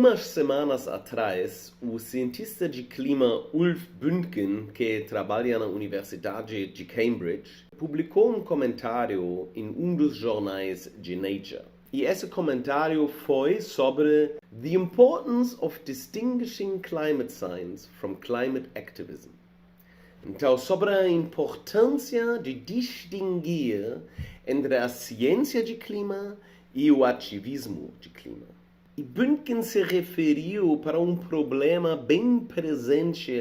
umas semanas atrás, o cientista de clima Ulf Bündgen, que trabalha na Universidade de Cambridge, publicou um comentário em um dos jornais de Nature. E esse comentário foi sobre The Importance of Distinguishing Climate Science from Climate Activism. Então, sobre a importância de distinguir entre a ciência de clima e o ativismo de clima. E Bündgen se referiu para um problema bem presente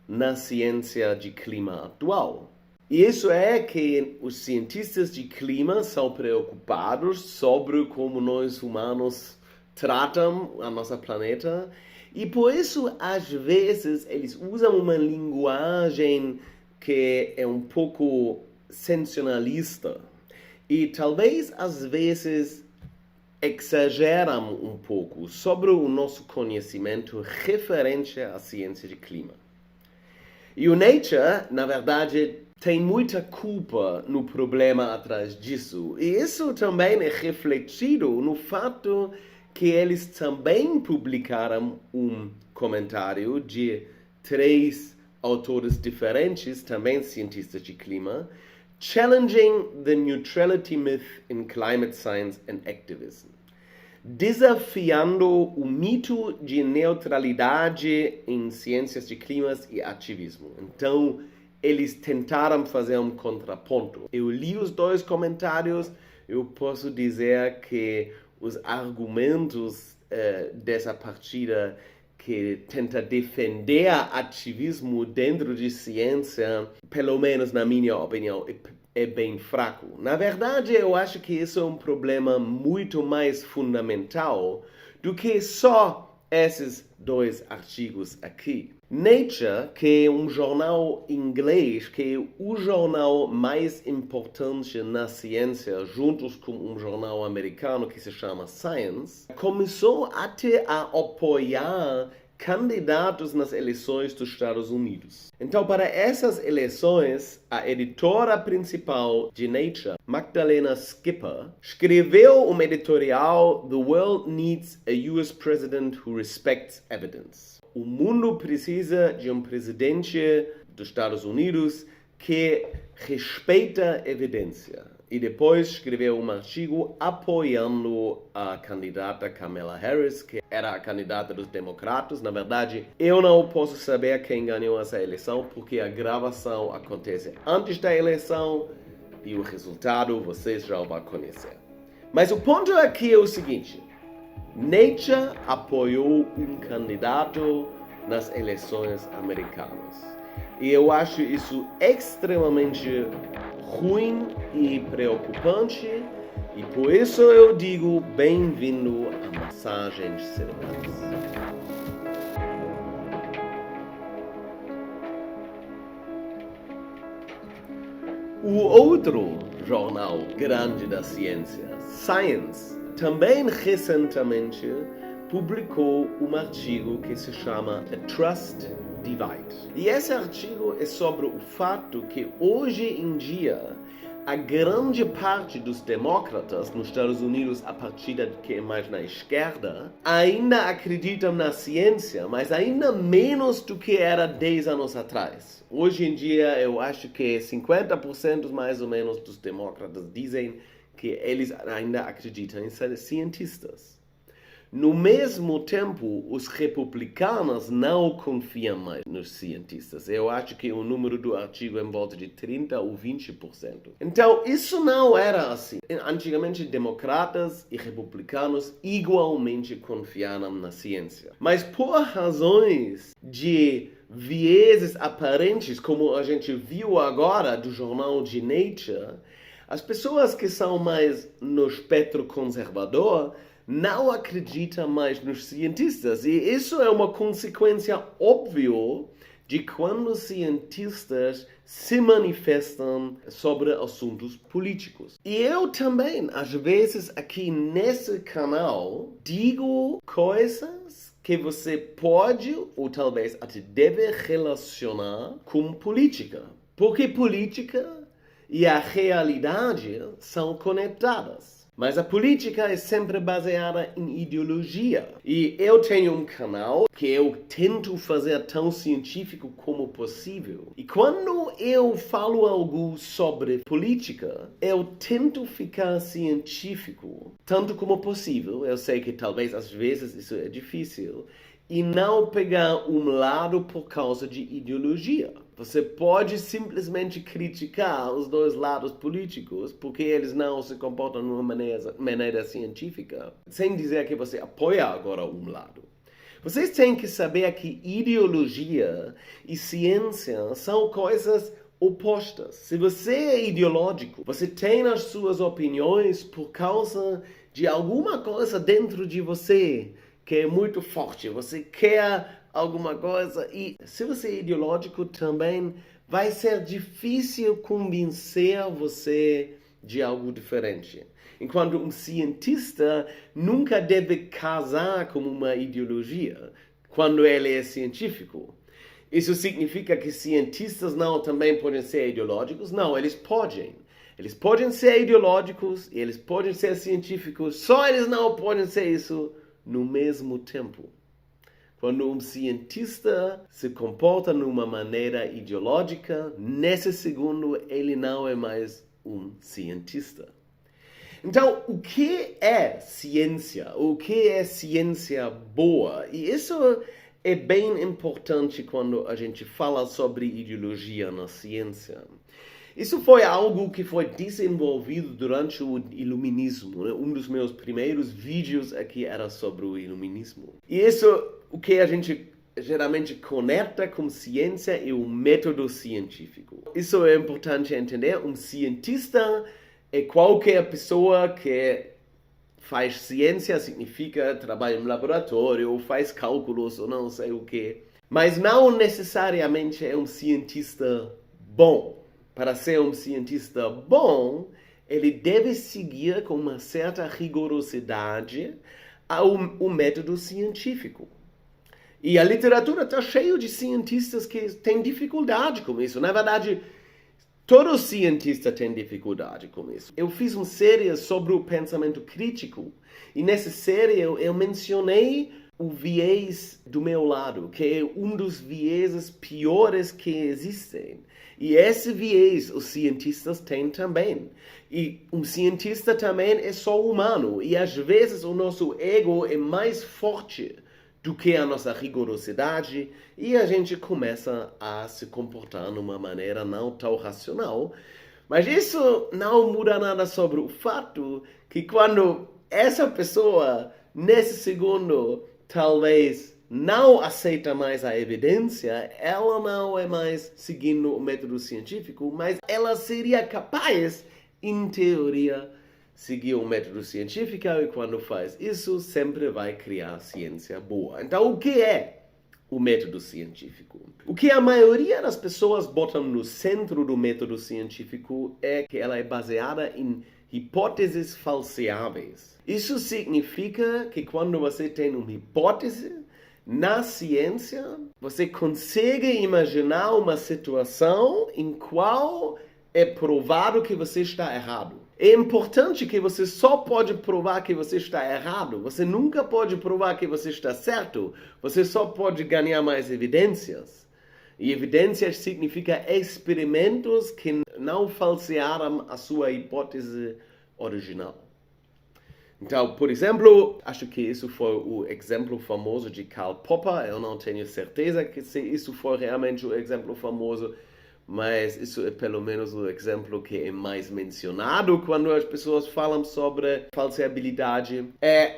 na ciência de clima atual. E isso é que os cientistas de clima são preocupados sobre como nós humanos tratam a nossa planeta. E por isso, às vezes, eles usam uma linguagem que é um pouco sensacionalista. E talvez, às vezes, exageram um pouco sobre o nosso conhecimento referente à ciência de clima. E o Nature, na verdade, tem muita culpa no problema atrás disso. E isso também é refletido no fato que eles também publicaram um comentário de 3 autores diferentes, também cientistas de clima, Challenging the Neutrality Myth in Climate Science and Activism. Desafiando o mito de neutralidade em ciências de climas e ativismo. Então, eles tentaram fazer um contraponto. Eu li os 2 comentários, eu posso dizer que os argumentos dessa partida que tenta defender ativismo dentro de ciência, pelo menos na minha opinião, é bem fraco. Na verdade, eu acho que isso é um problema muito mais fundamental do que só esses 2 artigos aqui. Nature, que é um jornal inglês, que é o jornal mais importante na ciência, juntos com um jornal americano que se chama Science, começou até a apoiar candidatos nas eleições dos Estados Unidos. Então, para essas eleições, a editora principal de Nature, Magdalena Skipper, escreveu um editorial The World Needs a US President Who Respects Evidence. O mundo precisa de um presidente dos Estados Unidos que respeita a evidência. E depois escreveu um artigo apoiando a candidata Kamala Harris, que era a candidata dos democratas. Na verdade, eu não posso saber quem ganhou essa eleição, porque a gravação acontece antes da eleição e o resultado vocês já vão conhecer. Mas o ponto aqui é o seguinte: Nature apoiou um candidato nas eleições americanas. E eu acho isso extremamente ruim e preocupante, e por isso eu digo bem-vindo a massagens cerebrais. O outro jornal grande da ciência, Science, também recentemente publicou um artigo que se chama A Trust Divide. E esse artigo é sobre o fato que hoje em dia a grande parte dos democratas nos Estados Unidos, a partida que é mais na esquerda, ainda acreditam na ciência, mas ainda menos do que era 10 anos atrás. Hoje em dia eu acho que 50% mais ou menos dos democratas dizem que eles ainda acreditam em ser cientistas. No mesmo tempo, os republicanos não confiam mais nos cientistas. Eu acho que o número do artigo é em volta de 30% ou 20%. Então, isso não era assim. Antigamente, democratas e republicanos igualmente confiavam na ciência. Mas por razões de vieses aparentes, como a gente viu agora do jornal de Nature, as pessoas que são mais no espectro conservador não acredita mais nos cientistas. E isso é uma consequência óbvia de quando os cientistas se manifestam sobre assuntos políticos. E eu também, às vezes, aqui nesse canal, digo coisas que você pode, ou talvez até deve relacionar com política. Porque política e a realidade são conectadas. Mas a política é sempre baseada em ideologia. E eu tenho um canal que eu tento fazer tão científico como possível. E quando eu falo algo sobre política, eu tento ficar científico tanto como possível. Eu sei que talvez às vezes isso é difícil. E não pegar um lado por causa de ideologia. Você pode simplesmente criticar os dois lados políticos porque eles não se comportam de uma maneira científica, sem dizer que você apoia agora um lado. Vocês têm que saber que ideologia e ciência são coisas opostas. Se você é ideológico, você tem as suas opiniões por causa de alguma coisa dentro de você que é muito forte, você quer alguma coisa, e se você é ideológico também vai ser difícil convencer você de algo diferente. Enquanto um cientista nunca deve casar com uma ideologia quando ele é científico. Isso significa que cientistas não também podem ser ideológicos? Não, eles podem. Eles podem ser ideológicos e eles podem ser científicos, só eles não podem ser isso no mesmo tempo. Quando um cientista se comporta de uma maneira ideológica, nesse segundo ele não é mais um cientista. Então, o que é ciência? O que é ciência boa? E isso é bem importante quando a gente fala sobre ideologia na ciência. Isso foi algo que foi desenvolvido durante o Iluminismo. Um dos meus primeiros vídeos aqui era sobre o Iluminismo. E isso, o que a gente geralmente conecta com ciência é o método científico. Isso é importante entender. Um cientista é qualquer pessoa que faz ciência, significa trabalha no laboratório, ou faz cálculos, ou não sei o que. Mas não necessariamente é um cientista bom. Para ser um cientista bom, ele deve seguir com uma certa rigorosidade o método científico. E a literatura está cheia de cientistas que têm dificuldade com isso. Na verdade, todo cientista tem dificuldade com isso. Eu fiz uma série sobre o pensamento crítico. E nessa série eu mencionei o viés do meu lado, que é um dos vieses piores que existem. E esse viés os cientistas têm também. E um cientista também é só humano. E às vezes o nosso ego é mais forte do que a nossa rigorosidade. E a gente começa a se comportar de uma maneira não tão racional. Mas isso não muda nada sobre o fato que quando essa pessoa, nesse segundo, talvez não aceita mais a evidência, ela não é mais seguindo o método científico, mas ela seria capaz, em teoria, seguir o método científico, e quando faz isso, sempre vai criar ciência boa. Então, o que é o método científico? O que a maioria das pessoas botam no centro do método científico é que ela é baseada em hipóteses falseáveis. Isso significa que quando você tem uma hipótese, na ciência, você consegue imaginar uma situação em qual é provado que você está errado. É importante que você só pode provar que você está errado. Você nunca pode provar que você está certo. Você só pode ganhar mais evidências. E evidências significa experimentos que não falsearam a sua hipótese original. Então, por exemplo, acho que isso foi o exemplo famoso de Karl Popper. Eu não tenho certeza que se isso foi realmente o exemplo famoso, mas isso é pelo menos o exemplo que é mais mencionado quando as pessoas falam sobre falseabilidade.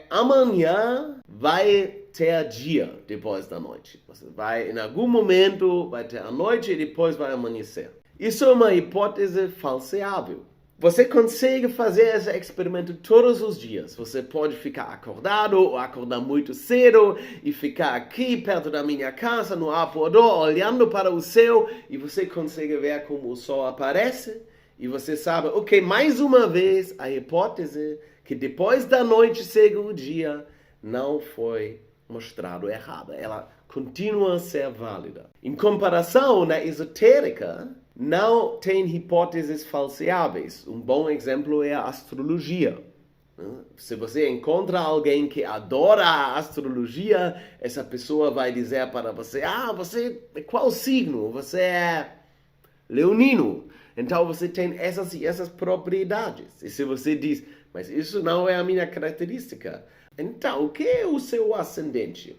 Amanhã vai ter dia depois da noite. Você vai, em algum momento, vai ter a noite e depois vai amanhecer. Isso é uma hipótese falseável. Você consegue fazer esse experimento todos os dias. Você pode ficar acordado ou acordar muito cedo e ficar aqui perto da minha casa, no arpoador, olhando para o céu e você consegue ver como o sol aparece e você sabe, ok, mais uma vez a hipótese que depois da noite chega o dia não foi mostrado errada. Ela continua a ser válida. Em comparação, na esotérica, não tem hipóteses falseáveis. Um bom exemplo é a astrologia. Né? Se você encontra alguém que adora a astrologia, essa pessoa vai dizer para você, você é qual signo? Você é leonino. Então você tem essas e essas propriedades. E se você diz, mas isso não é a minha característica, então o que é o seu ascendente?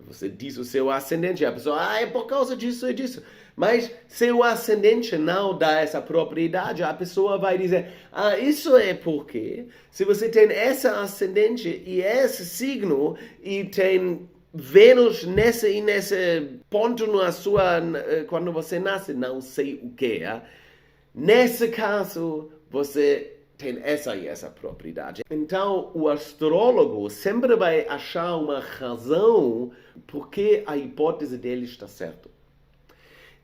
Você diz o seu ascendente, a pessoa, é por causa disso e disso. Mas se o ascendente não dá essa propriedade, a pessoa vai dizer, isso é porque se você tem essa ascendente e esse signo e tem Vênus nesse ponto na sua, quando você nasce, não sei o que é. Nesse caso, você tem essa e essa propriedade. Então, o astrólogo sempre vai achar uma razão porque a hipótese dele está certa.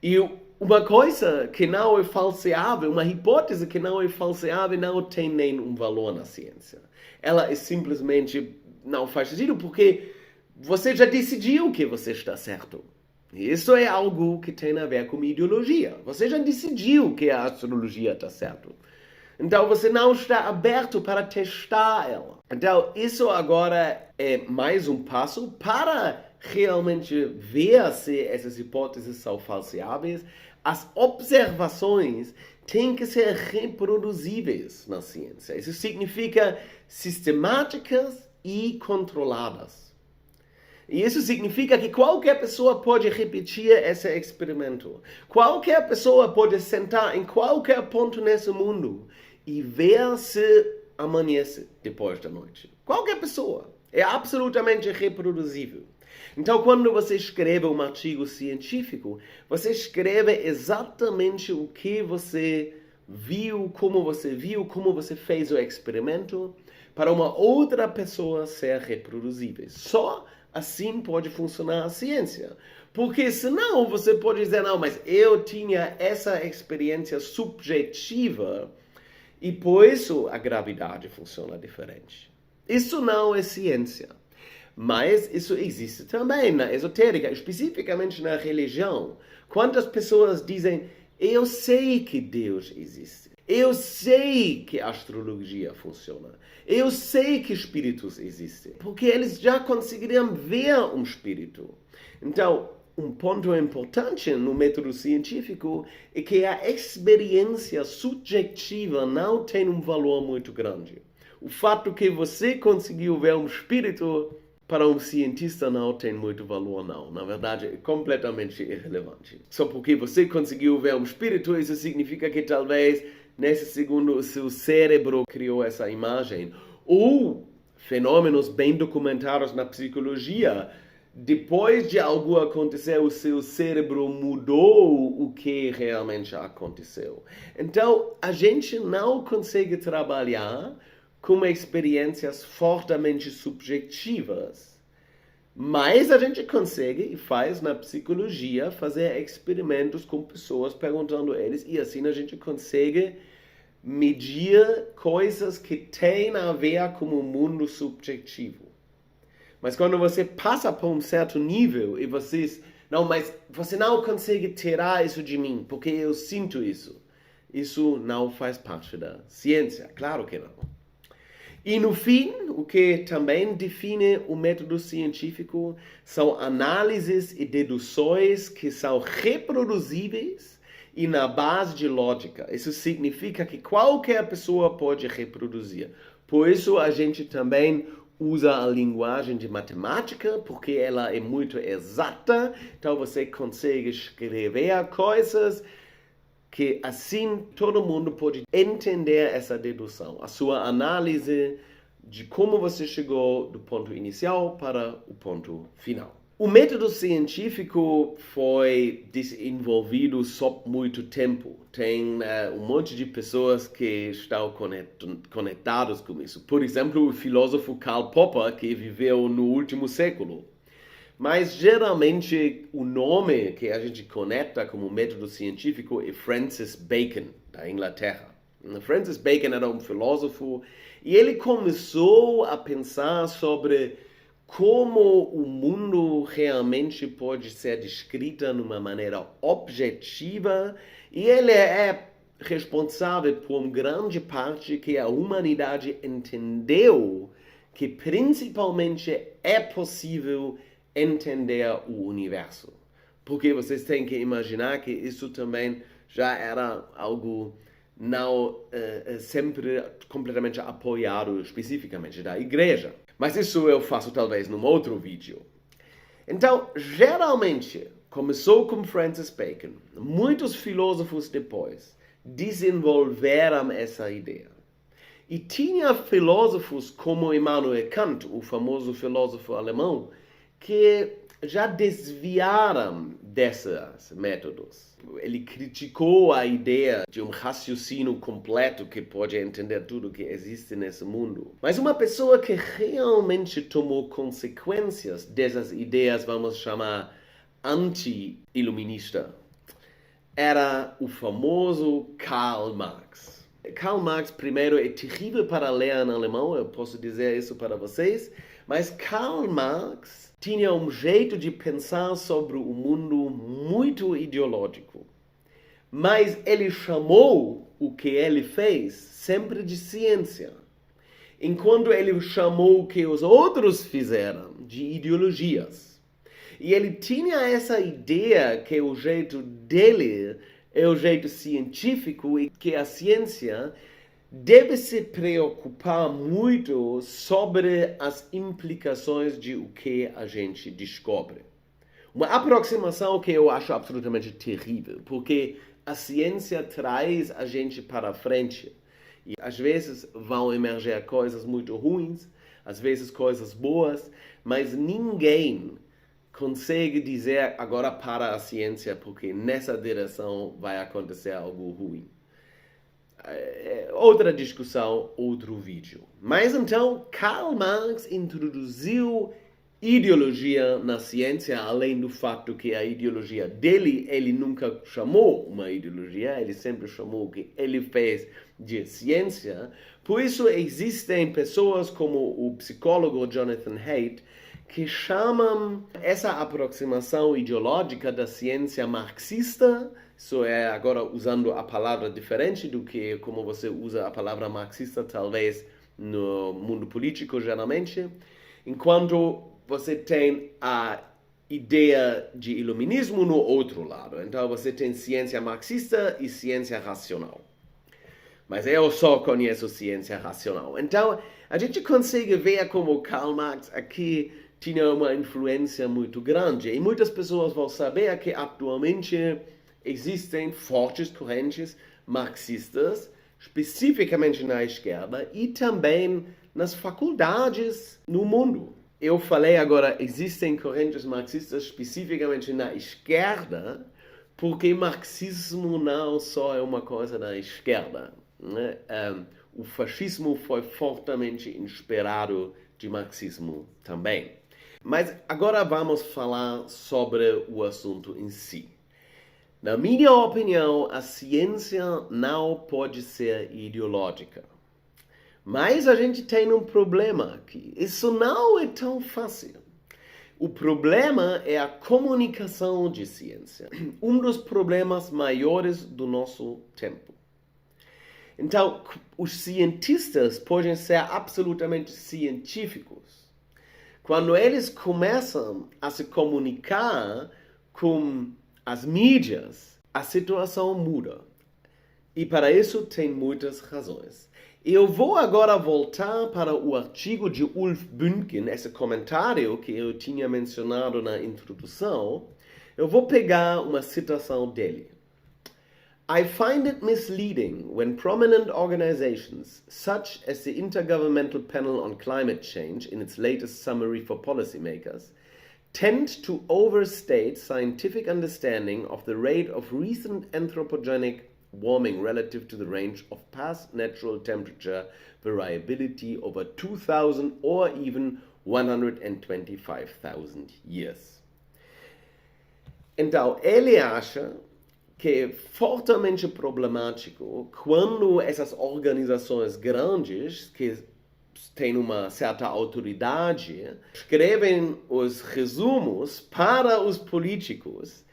E uma coisa que não é falseável, uma hipótese que não é falseável, não tem nenhum valor na ciência. Ela é simplesmente não faz sentido porque você já decidiu que você está certo. Isso é algo que tem a ver com ideologia. Você já decidiu que a astrologia está certa. Então você não está aberto para testar ela. Então isso agora é mais um passo para realmente ver se essas hipóteses são falseáveis. As observações têm que ser reproduzíveis na ciência. Isso significa sistemáticas e controladas. E isso significa que qualquer pessoa pode repetir esse experimento. Qualquer pessoa pode sentar em qualquer ponto nesse mundo e ver se amanhece depois da noite. Qualquer pessoa. É absolutamente reproduzível. Então, quando você escreve um artigo científico, você escreve exatamente o que você viu, como você fez o experimento, para uma outra pessoa ser reproduzível. Só assim pode funcionar a ciência. Porque senão você pode dizer, não, mas eu tinha essa experiência subjetiva e por isso a gravidade funciona diferente. Isso não é ciência. Mas isso existe também na esotérica, especificamente na religião. Quantas pessoas dizem, eu sei que Deus existe. Eu sei que a astrologia funciona. Eu sei que espíritos existem. Porque eles já conseguiram ver um espírito. Então, um ponto importante no método científico é que a experiência subjetiva não tem um valor muito grande. O fato que você conseguiu ver um espírito, para um cientista não tem muito valor, não. Na verdade, é completamente irrelevante. Só porque você conseguiu ver um espírito, isso significa que talvez nesse segundo o seu cérebro criou essa imagem. Ou fenômenos bem documentados na psicologia. Depois de algo acontecer, o seu cérebro mudou o que realmente aconteceu. Então, a gente não consegue trabalhar com experiências fortemente subjetivas. Mas a gente consegue e faz na psicologia fazer experimentos com pessoas perguntando a eles e assim a gente consegue medir coisas que têm a ver com o mundo subjetivo. Mas quando você passa por um certo nível e mas você não consegue tirar isso de mim, porque eu sinto isso. Isso não faz parte da ciência, claro que não. E no fim, o que também define o método científico são análises e deduções que são reproduzíveis e na base de lógica. Isso significa que qualquer pessoa pode reproduzir. Por isso a gente também usa a linguagem de matemática, porque ela é muito exata, então você consegue escrever coisas que assim todo mundo pode entender essa dedução, a sua análise de como você chegou do ponto inicial para o ponto final. O método científico foi desenvolvido só muito tempo. Tem um monte de pessoas que estão conectadas com isso. Por exemplo, o filósofo Karl Popper, que viveu no último século. Mas geralmente o nome que a gente conecta como método científico é Francis Bacon, da Inglaterra. Francis Bacon era um filósofo e ele começou a pensar sobre como o mundo realmente pode ser descrito de uma maneira objetiva, e ele é responsável por uma grande parte que a humanidade entendeu que principalmente é possível entender o universo. Porque vocês têm que imaginar que isso também já era algo não sempre completamente apoiado especificamente da igreja. Mas isso eu faço talvez num outro vídeo. Então, geralmente, começou com Francis Bacon. Muitos filósofos depois desenvolveram essa ideia. E tinha filósofos como Immanuel Kant, o famoso filósofo alemão, que já desviaram desses métodos. Ele criticou a ideia de um raciocínio completo que pode entender tudo que existe nesse mundo. Mas uma pessoa que realmente tomou consequências dessas ideias, vamos chamar anti-iluminista, era o famoso Karl Marx. Karl Marx, primeiro, é terrível para ler em alemão, eu posso dizer isso para vocês, mas Karl Marx tinha um jeito de pensar sobre o mundo muito ideológico. Mas ele chamou o que ele fez sempre de ciência, enquanto ele chamou o que os outros fizeram de ideologias. E ele tinha essa ideia que o jeito dele é o jeito científico e que a ciência deve se preocupar muito sobre as implicações de o que a gente descobre. Uma aproximação que eu acho absolutamente terrível, porque a ciência traz a gente para frente. E às vezes vão emergir coisas muito ruins, às vezes coisas boas, mas ninguém consegue dizer agora para a ciência, porque nessa direção vai acontecer algo ruim. Outra discussão, outro vídeo. Mas então, Karl Marx introduziu ideologia na ciência, além do fato que a ideologia dele, ele nunca chamou uma ideologia, ele sempre chamou o que ele fez de ciência. Por isso existem pessoas como o psicólogo Jonathan Haidt, que chamam essa aproximação ideológica da ciência marxista. Isso é agora usando a palavra diferente do que como você usa a palavra marxista, talvez no mundo político geralmente. Enquanto você tem a ideia de iluminismo no outro lado. Então você tem ciência marxista e ciência racional. Mas eu só conheço ciência racional. Então a gente consegue ver como Karl Marx aqui tinha uma influência muito grande. E muitas pessoas vão saber que atualmente existem fortes correntes marxistas, especificamente na esquerda, e também nas faculdades no mundo. Eu falei agora, existem correntes marxistas especificamente na esquerda, porque marxismo não só é uma coisa da esquerda, né? O fascismo foi fortemente inspirado de marxismo também. Mas agora vamos falar sobre o assunto em si. Na minha opinião, a ciência não pode ser ideológica. Mas a gente tem um problema aqui. Isso não é tão fácil. O problema é a comunicação de ciência. Um dos problemas maiores do nosso tempo. Então, os cientistas podem ser absolutamente científicos. Quando eles começam a se comunicar com as mídias, a situação muda. E para isso tem muitas razões. Eu vou agora voltar para o artigo de Ulf Bünken, esse comentário que eu tinha mencionado na introdução. Eu vou pegar uma citação dele. I find it misleading when prominent organizations, such as the Intergovernmental Panel on Climate Change in its latest summary for policymakers, tend to overstate scientific understanding of the rate of recent anthropogenic warming relative to the range of past natural temperature variability over 2,000 or even 125,000 years. Então, ele acha que é fortemente problemático quando essas organizações grandes, que têm uma certa autoridade, escrevem os resumos para os políticos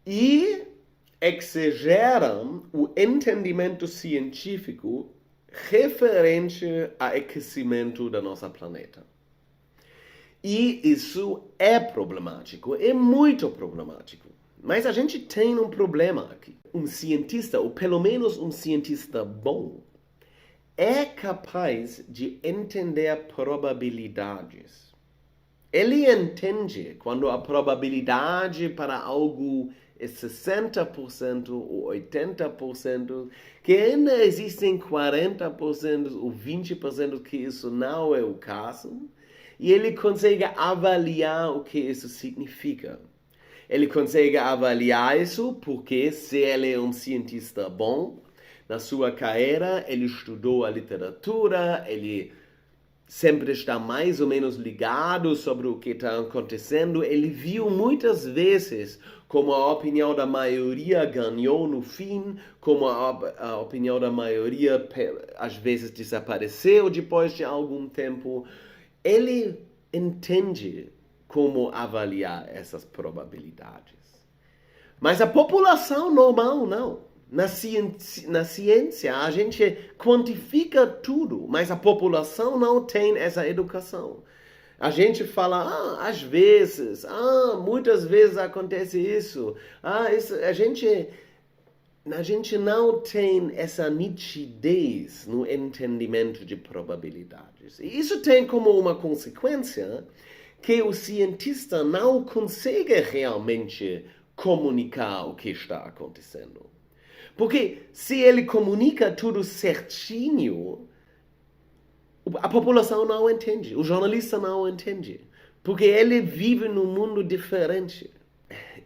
e exageram o entendimento científico referente ao aquecimento do nosso planeta. E isso é problemático, é muito problemático. Mas a gente tem um problema aqui. Um cientista, ou pelo menos um cientista bom, é capaz de entender probabilidades. Ele entende quando a probabilidade para algo é 60% ou 80%, que ainda existem 40% ou 20% que isso não é o caso, e ele consegue avaliar o que isso significa. Ele consegue avaliar isso porque, se ele é um cientista bom, na sua carreira ele estudou a literatura, ele sempre está mais ou menos ligado sobre o que está acontecendo, ele viu muitas vezes como a opinião da maioria ganhou no fim, como a opinião da maioria às vezes desapareceu depois de algum tempo. Ele entende como avaliar essas probabilidades. Mas a população normal não. Na ciência, a gente quantifica tudo, mas a população não tem essa educação. A gente fala, às vezes, muitas vezes acontece isso. A gente não tem essa nitidez no entendimento de probabilidades. E isso tem como uma consequência que o cientista não consegue realmente comunicar o que está acontecendo. Porque se ele comunica tudo certinho, a população não entende, o jornalista não entende, porque ele vive num mundo diferente.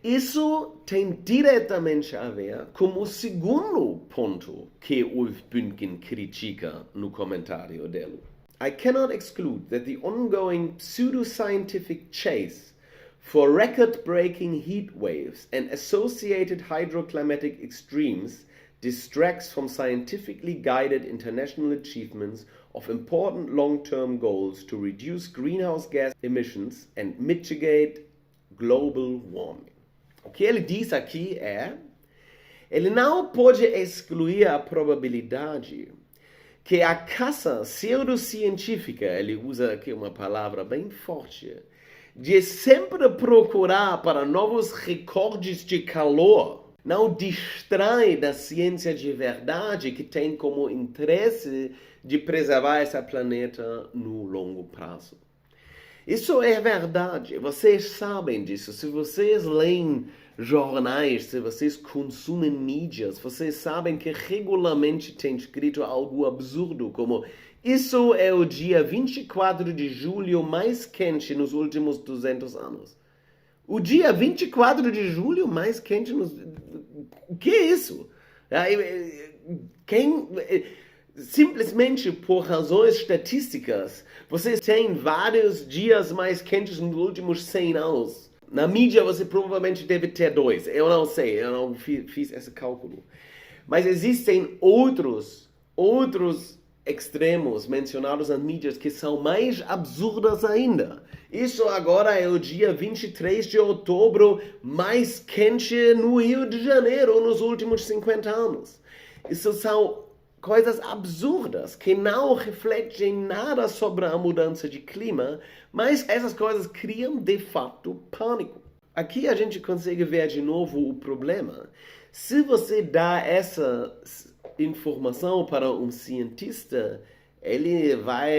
Isso tem diretamente a ver com o segundo ponto que Ulf Bünken critica no comentário dele. I cannot exclude that the ongoing pseudoscientific chase for record-breaking heat waves and associated hydroclimatic extremes distracts from scientifically guided international achievements of important long-term goals to reduce greenhouse gas emissions and mitigate global warming. O que ele diz aqui é, ele não pode excluir a probabilidade que a caça pseudocientífica, ele usa aqui uma palavra bem forte, de sempre procurar para novos recordes de calor, não distrai da ciência de verdade que tem como interesse de preservar esse planeta no longo prazo. Isso é verdade, vocês sabem disso. Se vocês leem jornais, se vocês consumem mídias, vocês sabem que regularmente tem escrito algo absurdo, como isso é o dia 24 de julho mais quente nos últimos 200 anos. O dia 24 de julho mais quente nos... O que é isso? Simplesmente por razões estatísticas, vocês têm vários dias mais quentes nos últimos 100 anos. Na mídia você provavelmente deve ter 2. Eu não sei, eu não fiz esse cálculo. Mas existem outros extremos mencionados nas mídias que são mais absurdas ainda. Isso agora é o dia 23 de outubro mais quente no Rio de Janeiro nos últimos 50 anos. Isso são coisas absurdas que não refletem nada sobre a mudança de clima, mas essas coisas criam de fato pânico. Aqui a gente consegue ver de novo o problema. Se você dá essa informação para um cientista, ele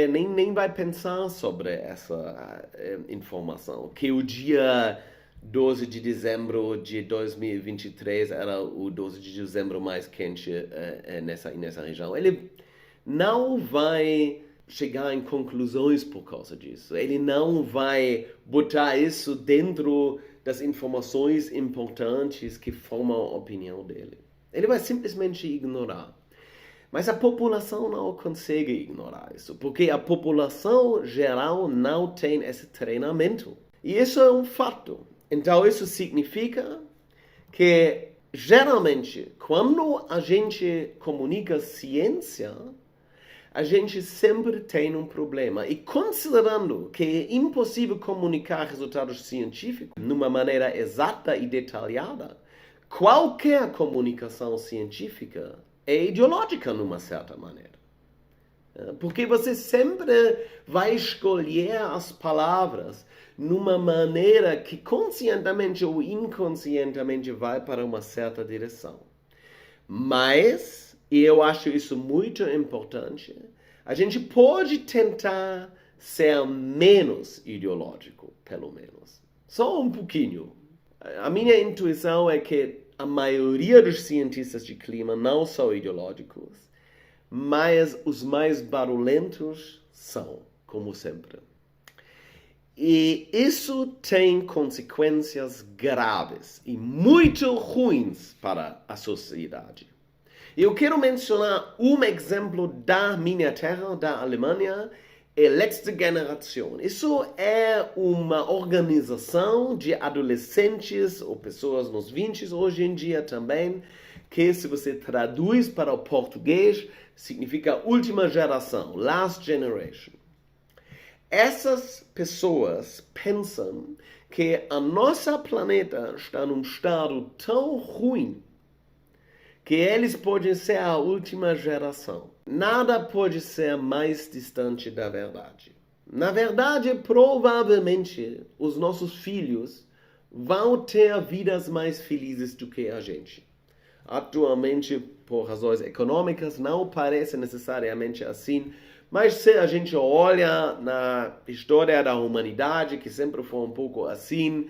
nem vai pensar sobre essa informação. Que o dia 12 de dezembro de 2023 era o 12 de dezembro mais quente nessa região. Ele não vai chegar em conclusões por causa disso. Ele não vai botar isso dentro das informações importantes que formam a opinião dele. Ele vai simplesmente ignorar. Mas a população não consegue ignorar isso, porque a população geral não tem esse treinamento. E isso é um fato. Então isso significa que, geralmente, quando a gente comunica ciência, a gente sempre tem um problema. E considerando que é impossível comunicar resultados científicos de uma maneira exata e detalhada, qualquer comunicação científica é ideológica, de uma certa maneira. Porque você sempre vai escolher as palavras numa maneira que conscientemente ou inconscientemente vai para uma certa direção. Mas, e eu acho isso muito importante, a gente pode tentar ser menos ideológico, pelo menos. Só um pouquinho. A minha intuição é que a maioria dos cientistas de clima não são ideológicos, mas os mais barulhentos são, como sempre. E isso tem consequências graves e muito ruins para a sociedade. Eu quero mencionar um exemplo da minha terra, da Alemanha, a Letzte Generation. Isso é uma organização de adolescentes ou pessoas nos 20 hoje em dia também, que se você traduz para o português, significa última geração, last generation. Essas pessoas pensam que a nossa planeta está num estado tão ruim que eles podem ser a última geração. Nada pode ser mais distante da verdade. Na verdade, provavelmente, os nossos filhos vão ter vidas mais felizes do que a gente. Atualmente, por razões econômicas, não parece necessariamente assim, mas se a gente olha na história da humanidade, que sempre foi um pouco assim,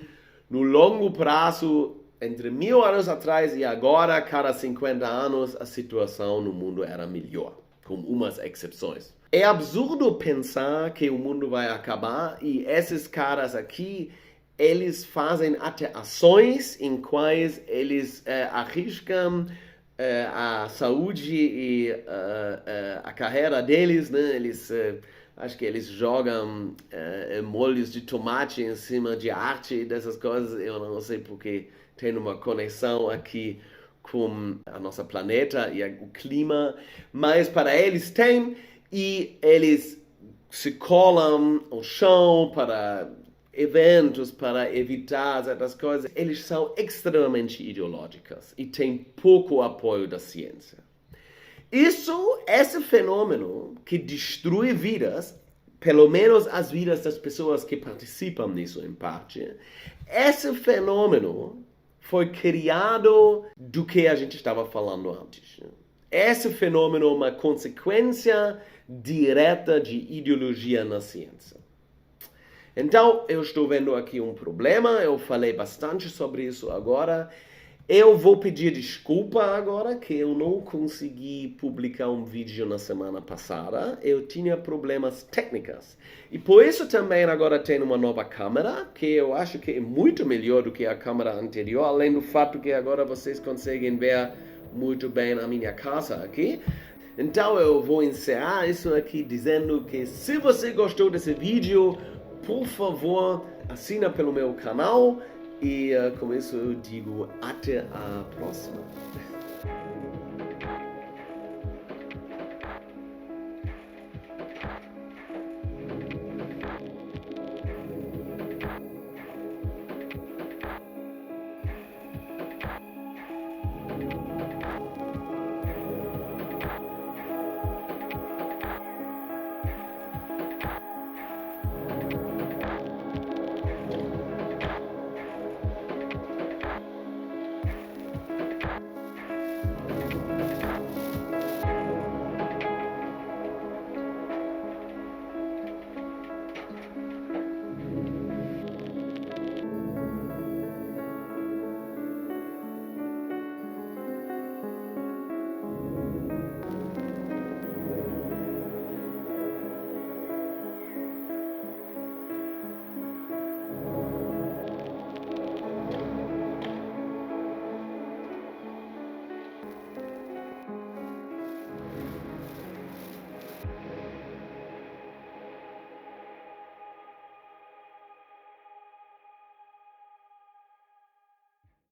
no longo prazo, entre 1000 anos atrás e agora, cada 50 anos, a situação no mundo era melhor, com umas exceções. É absurdo pensar que o mundo vai acabar e esses caras aqui, eles fazem até ações em quais eles arriscam a saúde e a carreira deles, né? Acho que eles jogam molhos de tomate em cima de arte e dessas coisas. Eu não sei porque tem uma conexão aqui com a nossa planeta e o clima, mas para eles tem, e eles se colam ao chão para eventos, para evitar certas coisas. Eles são extremamente ideológicos e têm pouco apoio da ciência. Esse fenômeno que destrui vidas, pelo menos as vidas das pessoas que participam nisso em parte, esse fenômeno foi criado do que a gente estava falando antes. Esse fenômeno é uma consequência direta de ideologia na ciência. Então, eu estou vendo aqui um problema, eu falei bastante sobre isso agora. Eu vou pedir desculpa agora que eu não consegui publicar um vídeo na semana passada. Eu tinha problemas técnicos. E por isso também agora tem uma nova câmera, que eu acho que é muito melhor do que a câmera anterior, além do fato que agora vocês conseguem ver muito bem a minha casa aqui. Então eu vou encerrar isso aqui dizendo que se você gostou desse vídeo, por favor, assina pelo meu canal. E com isso eu digo até a próxima.